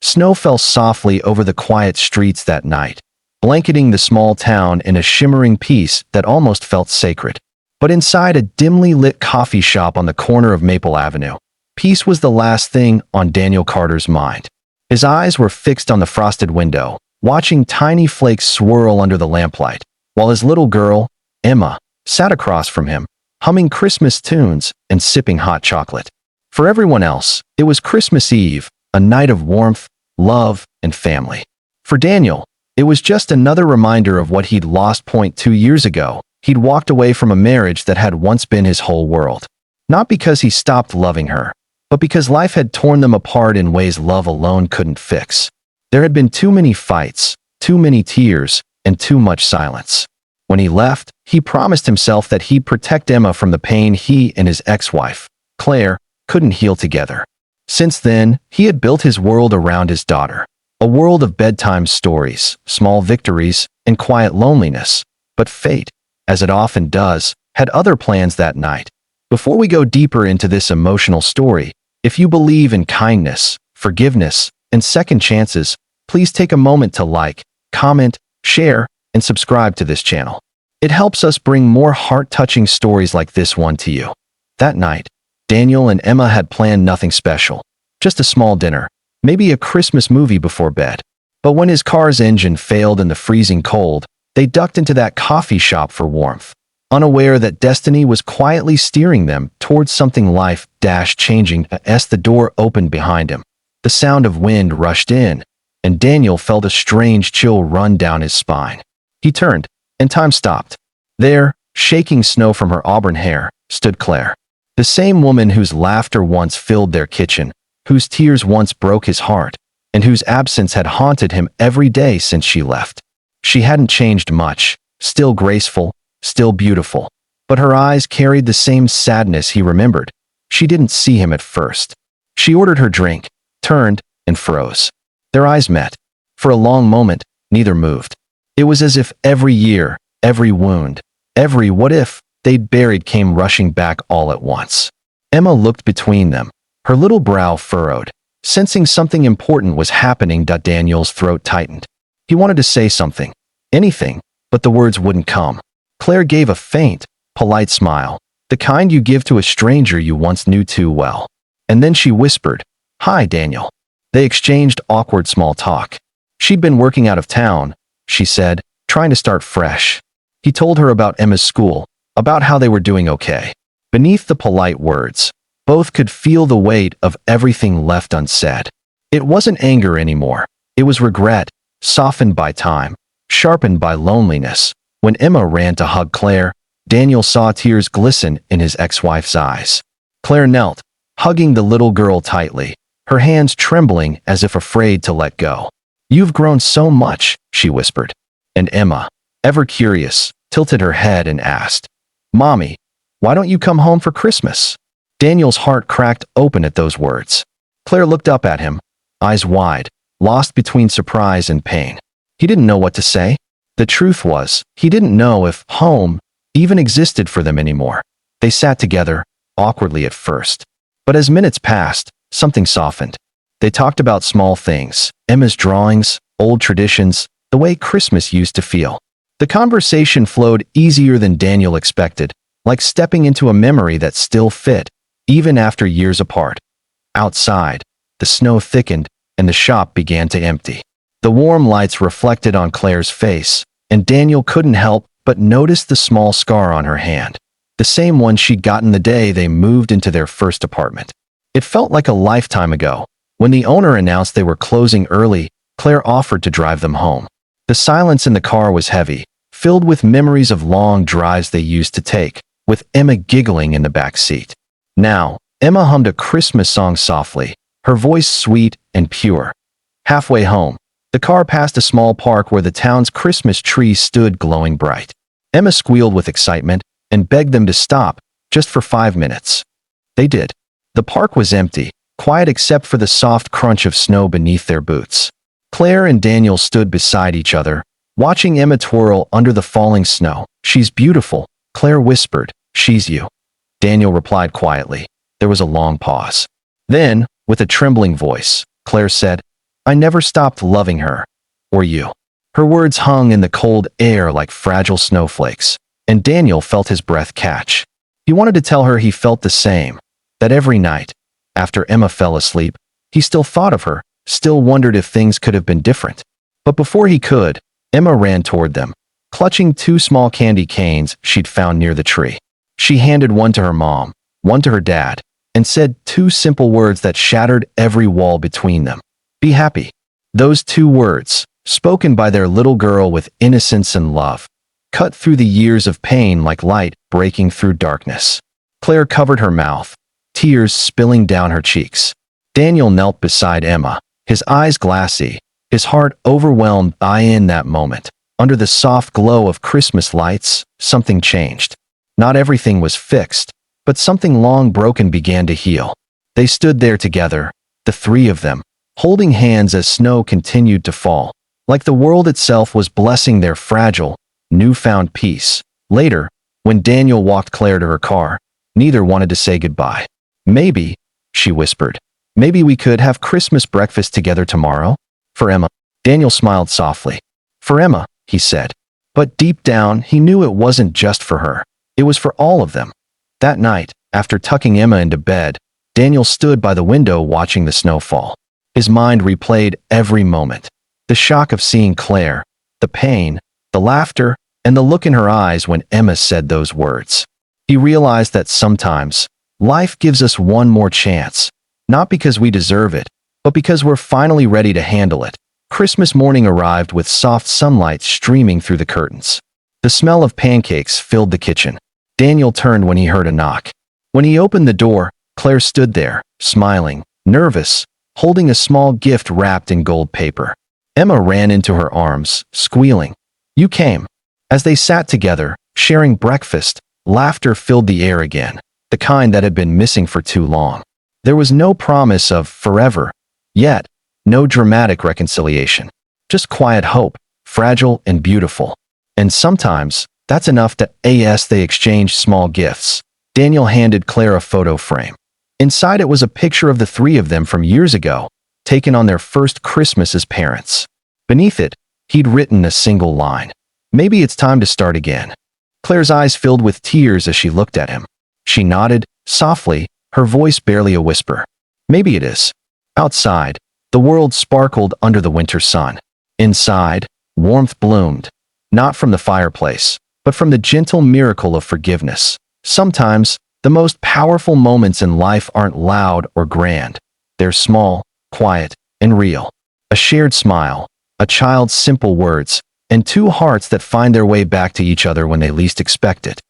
Snow fell softly over the quiet streets that night, blanketing the small town in a shimmering peace that almost felt sacred. But inside a dimly lit coffee shop on the corner of Maple Avenue, peace was the last thing on Daniel Carter's mind. His eyes were fixed on the frosted window, watching tiny flakes swirl under the lamplight, while his little girl, Emma, sat across from him, humming Christmas tunes and sipping hot chocolate. For everyone else, it was Christmas Eve, a night of warmth, love, and family. For Daniel, it was just another reminder of what he'd lost. 2 years ago, he'd walked away from a marriage that had once been his whole world. Not because he stopped loving her, but because life had torn them apart in ways love alone couldn't fix. There had been too many fights, too many tears, and too much silence. When he left, he promised himself that he'd protect Emma from the pain he and his ex-wife, Claire, couldn't heal together. Since then, he had built his world around his daughter, a world of bedtime stories, small victories, and quiet loneliness. But fate, as it often does, had other plans that night. Before we go deeper into this emotional story, if you believe in kindness, forgiveness, and second chances, please take a moment to like, comment, share, and subscribe to this channel. It helps us bring more heart-touching stories like this one to you. That night, Daniel and Emma had planned nothing special, just a small dinner, maybe a Christmas movie before bed. But when his car's engine failed in the freezing cold, they ducked into that coffee shop for warmth, unaware that destiny was quietly steering them towards something life-changing. As the door opened behind him, the sound of wind rushed in, and Daniel felt a strange chill run down his spine. He turned, and time stopped. There, shaking snow from her auburn hair, stood Claire. The same woman whose laughter once filled their kitchen, whose tears once broke his heart, and whose absence had haunted him every day since she left. She hadn't changed much, still graceful, still beautiful, but her eyes carried the same sadness he remembered. She didn't see him at first. She ordered her drink, turned, and froze. Their eyes met. For a long moment, neither moved. It was as if every year, every wound, every what if they'd buried came rushing back all at once. Emma looked between them, her little brow furrowed, sensing something important was happening. Daniel's throat tightened. He wanted to say something, anything, but the words wouldn't come. Claire gave a faint, polite smile, the kind you give to a stranger you once knew too well. And then she whispered, "Hi, Daniel." They exchanged awkward small talk. She'd been working out of town, she said, trying to start fresh. He told her about Emma's school, about how they were doing okay. Beneath the polite words, both could feel the weight of everything left unsaid. It wasn't anger anymore. It was regret, softened by time, sharpened by loneliness. When Emma ran to hug Claire, Daniel saw tears glisten in his ex-wife's eyes. Claire knelt, hugging the little girl tightly, her hands trembling as if afraid to let go. "You've grown so much," she whispered. And Emma, ever curious, tilted her head and asked, "Mommy, why don't you come home for Christmas?" Daniel's heart cracked open at those words. Claire looked up at him, eyes wide, lost between surprise and pain. He didn't know what to say. The truth was, he didn't know if home even existed for them anymore. They sat together, awkwardly at first. But as minutes passed, something softened. They talked about small things, Emma's drawings, old traditions, the way Christmas used to feel. The conversation flowed easier than Daniel expected, like stepping into a memory that still fit, even after years apart. Outside, the snow thickened, and the shop began to empty. The warm lights reflected on Claire's face, and Daniel couldn't help but notice the small scar on her hand, the same one she'd gotten the day they moved into their first apartment. It felt like a lifetime ago. When the owner announced they were closing early, Claire offered to drive them home. The silence in the car was heavy, filled with memories of long drives they used to take, with Emma giggling in the back seat. Now, Emma hummed a Christmas song softly, her voice sweet and pure. Halfway home, the car passed a small park where the town's Christmas tree stood glowing bright. Emma squealed with excitement and begged them to stop, just for 5 minutes. They did. The park was empty, quiet except for the soft crunch of snow beneath their boots. Claire and Daniel stood beside each other, watching Emma twirl under the falling snow. "She's beautiful," Claire whispered. "She's you." Daniel replied quietly. There was a long pause. Then, with a trembling voice, Claire said, I never stopped loving her. Or you." Her words hung in the cold air like fragile snowflakes, and Daniel felt his breath catch. He wanted to tell her he felt the same, that every night, after Emma fell asleep, he still thought of her, still wondered if things could have been different. But before he could, Emma ran toward them, clutching 2 small candy canes she'd found near the tree. She handed one to her mom, one to her dad, and said 2 simple words that shattered every wall between them. "Be happy." Those 2 words, spoken by their little girl with innocence and love, cut through the years of pain like light breaking through darkness. Claire covered her mouth, tears spilling down her cheeks. Daniel knelt beside Emma, his eyes glassy, his heart overwhelmed. In that moment, under the soft glow of Christmas lights, something changed. Not everything was fixed, but something long broken began to heal. They stood there together, the 3 of them, holding hands as snow continued to fall, like the world itself was blessing their fragile, newfound peace. Later, when Daniel walked Claire to her car, neither wanted to say goodbye. "Maybe," she whispered, "maybe we could have Christmas breakfast together tomorrow?" "For Emma." Daniel smiled softly. "For Emma," he said. But deep down, he knew it wasn't just for her. It was for all of them. That night, after tucking Emma into bed, Daniel stood by the window watching the snow fall. His mind replayed every moment. The shock of seeing Claire, the pain, the laughter, and the look in her eyes when Emma said those words. He realized that sometimes, life gives us one more chance, not because we deserve it, but because we're finally ready to handle it. Christmas morning arrived with soft sunlight streaming through the curtains. The smell of pancakes filled the kitchen. Daniel turned when he heard a knock. When he opened the door, Claire stood there, smiling, nervous, holding a small gift wrapped in gold paper. Emma ran into her arms, squealing. "You came." As they sat together, sharing breakfast, laughter filled the air again, the kind that had been missing for too long. There was no promise of forever, yet no dramatic reconciliation. Just quiet hope, fragile and beautiful. And sometimes, that's enough to they exchanged small gifts. Daniel handed Claire a photo frame. Inside it was a picture of the 3 of them from years ago, taken on their first Christmas as parents. Beneath it, he'd written a single line. "Maybe it's time to start again." Claire's eyes filled with tears as she looked at him. She nodded, softly, her voice barely a whisper. "Maybe it is." Outside, the world sparkled under the winter sun. Inside, warmth bloomed, not from the fireplace, but from the gentle miracle of forgiveness. Sometimes, the most powerful moments in life aren't loud or grand. They're small, quiet, and real. A shared smile, a child's simple words, and 2 hearts that find their way back to each other when they least expect it.